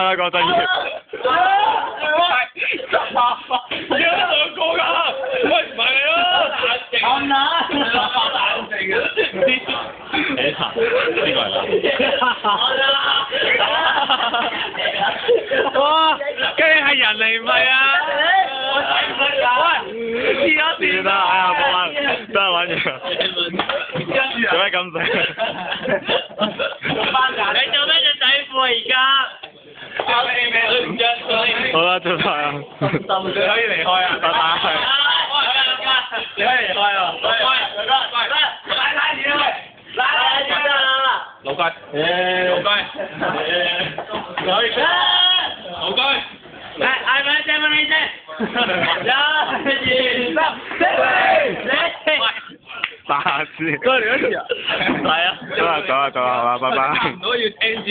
啦，講真嘢。有兩個㗎，喂唔係你咯，咁啦，冷靜嘅。呢個係哇！跟住係人嚟唔係啊？喂，黐咗線啦！哎呀，冇玩，真係玩完。做咩咁死？你做咩隻底褲而家？好啦，做晒啦。你可以離開啊！拜拜。你可以離開啊！喂，拉住啦！拉住啦！老雞，老雞，你可以老雞，嚟嗌俾你聲俾你聲，一、二、三，四，打字。多嚟一次啊！係啊。走啦，拜拜。唔可以 NG。